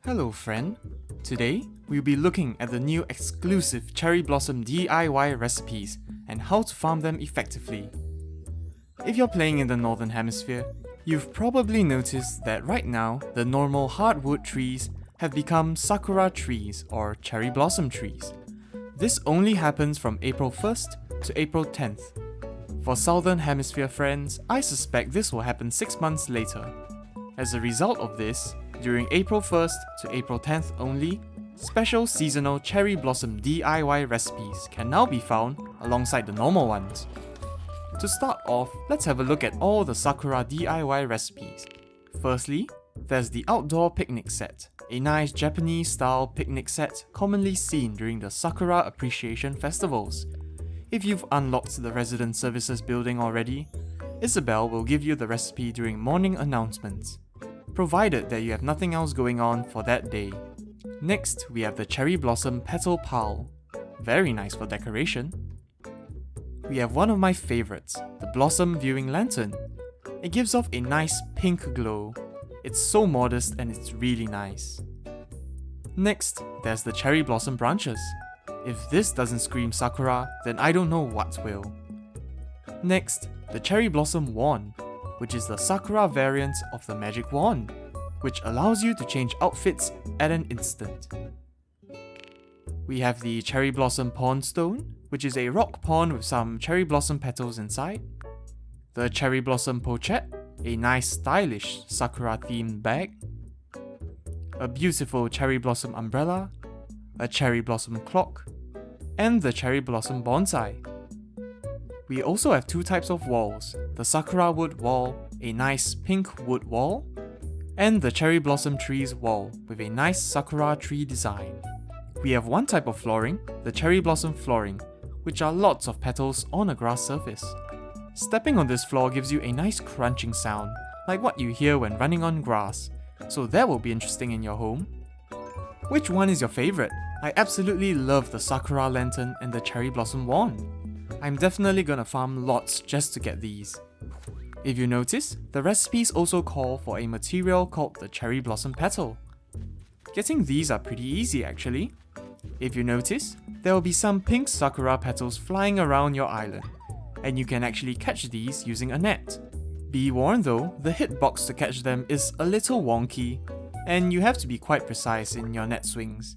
Hello friend, today we'll be looking at the new exclusive cherry blossom DIY recipes and how to farm them effectively. If you're playing in the Northern Hemisphere, you've probably noticed that right now the normal hardwood trees have become Sakura trees or cherry blossom trees. This only happens from April 1st to April 10th. For Southern Hemisphere friends, I suspect this will happen 6 months later. As a result of this, during April 1st to April 10th only, special seasonal cherry blossom DIY recipes can now be found alongside the normal ones. To start off, let's have a look at all the Sakura DIY recipes. Firstly, there's the outdoor picnic set, a nice Japanese-style picnic set commonly seen during the Sakura Appreciation Festivals. If you've unlocked the Resident Services building already, Isabel will give you the recipe during morning announcements, provided that you have nothing else going on for that day. Next, we have the Cherry Blossom Petal Pile. Very nice for decoration. We have one of my favourites, the Blossom Viewing Lantern. It gives off a nice pink glow. It's so modest and it's really nice. Next, there's the Cherry Blossom Branches. If this doesn't scream Sakura, then I don't know what will. Next, the Cherry Blossom Wand, which is the Sakura variant of the Magic Wand, which allows you to change outfits at an instant. We have the Cherry Blossom Pawn Stone, which is a rock pawn with some cherry blossom petals inside. The Cherry Blossom Pochette, a nice stylish Sakura themed bag. A beautiful Cherry Blossom Umbrella, a Cherry Blossom Clock, and the Cherry Blossom Bonsai. We also have two types of walls, the Sakura Wood Wall, a nice pink wood wall, and the Cherry Blossom Trees Wall with a nice Sakura tree design. We have one type of flooring, the Cherry Blossom Flooring, which are lots of petals on a grass surface. Stepping on this floor gives you a nice crunching sound, like what you hear when running on grass, so that will be interesting in your home. Which one is your favourite? I absolutely love the Sakura Lantern and the Cherry Blossom Wand. I'm definitely gonna farm lots just to get these. If you notice, the recipes also call for a material called the Cherry Blossom Petal. Getting these are pretty easy actually. If you notice, there will be some pink Sakura petals flying around your island, and you can actually catch these using a net. Be warned though, the hitbox to catch them is a little wonky, and you have to be quite precise in your net swings.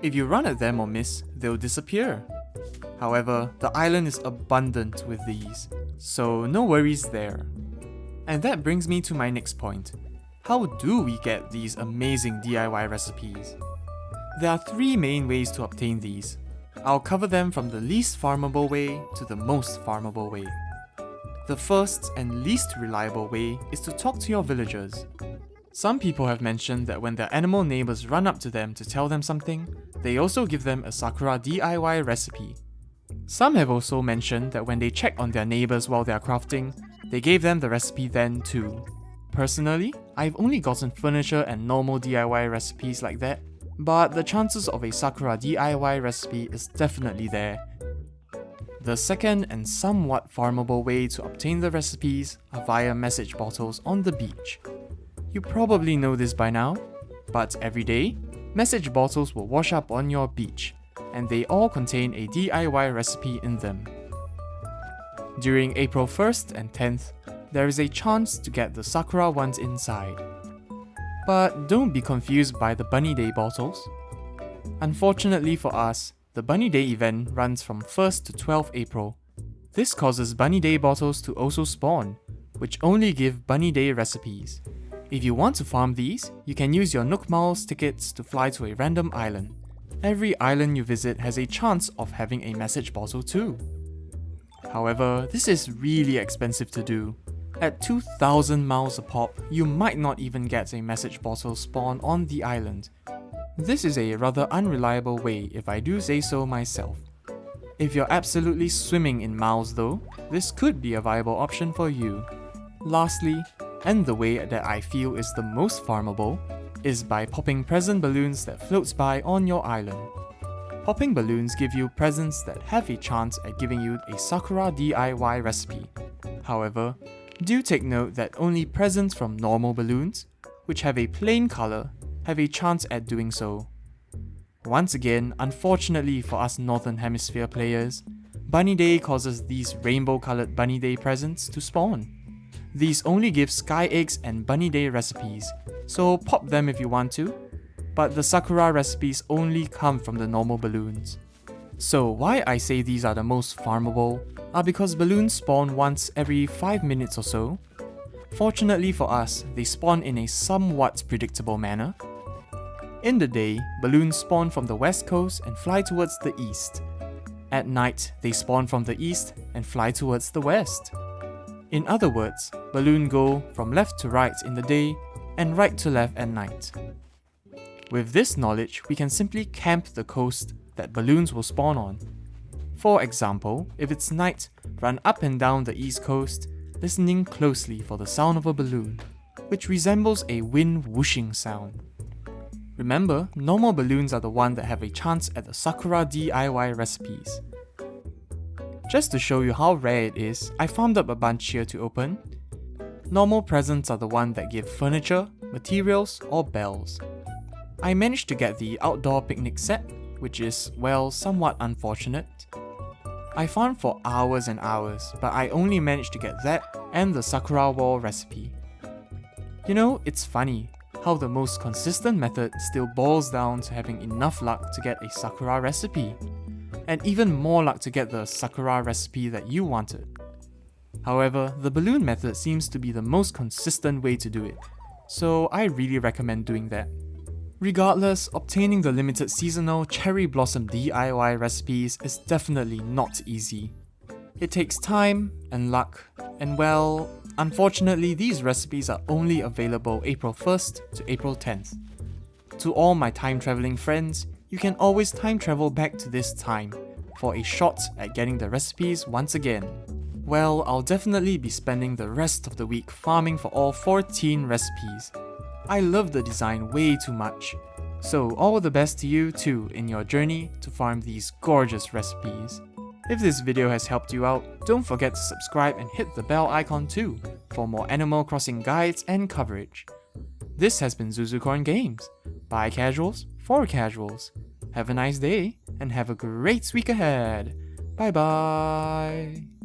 If you run at them or miss, they'll disappear. However, the island is abundant with these, so no worries there. And that brings me to my next point. How do we get these amazing DIY recipes? There are three main ways to obtain these. I'll cover them from the least farmable way to the most farmable way. The first and least reliable way is to talk to your villagers. Some people have mentioned that when their animal neighbours run up to them to tell them something, they also give them a Sakura DIY recipe. Some have also mentioned that when they check on their neighbours while they are crafting, they gave them the recipe then too. Personally, I've only gotten furniture and normal DIY recipes like that, but the chances of a Sakura DIY recipe is definitely there. The second and somewhat farmable way to obtain the recipes are via message bottles on the beach. You probably know this by now, but every day, message bottles will wash up on your beach, and they all contain a DIY recipe in them. During April 1st and 10th, there is a chance to get the Sakura ones inside. But don't be confused by the Bunny Day bottles. Unfortunately for us, the Bunny Day event runs from 1st to 12th April. This causes Bunny Day bottles to also spawn, which only give Bunny Day recipes. If you want to farm these, you can use your Nook Miles tickets to fly to a random island. Every island you visit has a chance of having a message bottle too. However, this is really expensive to do. At 2,000 miles a pop, you might not even get a message bottle spawn on the island. This is a rather unreliable way if I do say so myself. If you're absolutely swimming in miles though, this could be a viable option for you. Lastly, and the way that I feel is the most farmable, is by popping present balloons that floats by on your island. Popping balloons give you presents that have a chance at giving you a Sakura DIY recipe. However, do take note that only presents from normal balloons, which have a plain colour, have a chance at doing so. Once again, unfortunately for us Northern Hemisphere players, Bunny Day causes these rainbow-coloured Bunny Day presents to spawn. These only give Sky Eggs and Bunny Day recipes, so pop them if you want to, but the Sakura recipes only come from the normal balloons. So why I say these are the most farmable are because balloons spawn once every 5 minutes or so. Fortunately for us, they spawn in a somewhat predictable manner. In the day, balloons spawn from the west coast and fly towards the east. At night, they spawn from the east and fly towards the west. In other words, balloons go from left to right in the day and right to left at night. With this knowledge, we can simply camp the coast that balloons will spawn on. For example, if it's night, run up and down the east coast, listening closely for the sound of a balloon, which resembles a wind whooshing sound. Remember, normal balloons are the one that have a chance at the Sakura DIY recipes. Just to show you how rare it is, I farmed up a bunch here to open. Normal presents are the one that give furniture, materials, or bells. I managed to get the outdoor picnic set, which is, well, somewhat unfortunate. I farmed for hours and hours, but I only managed to get that and the Sakura wall recipe. You know, it's funny how the most consistent method still boils down to having enough luck to get a Sakura recipe, and even more luck to get the Sakura recipe that you wanted. However, the balloon method seems to be the most consistent way to do it, so I really recommend doing that. Regardless, obtaining the limited seasonal cherry blossom DIY recipes is definitely not easy. It takes time and luck, and well, unfortunately these recipes are only available April 1st to April 10th. To all my time travelling friends, you can always time travel back to this time for a shot at getting the recipes once again. Well, I'll definitely be spending the rest of the week farming for all 14 recipes. I love the design way too much, so all the best to you too in your journey to farm these gorgeous recipes. If this video has helped you out, don't forget to subscribe and hit the bell icon too for more Animal Crossing guides and coverage. This has been Zuzucorn Games, by casuals for casuals. Have a nice day and have a great week ahead. Bye bye.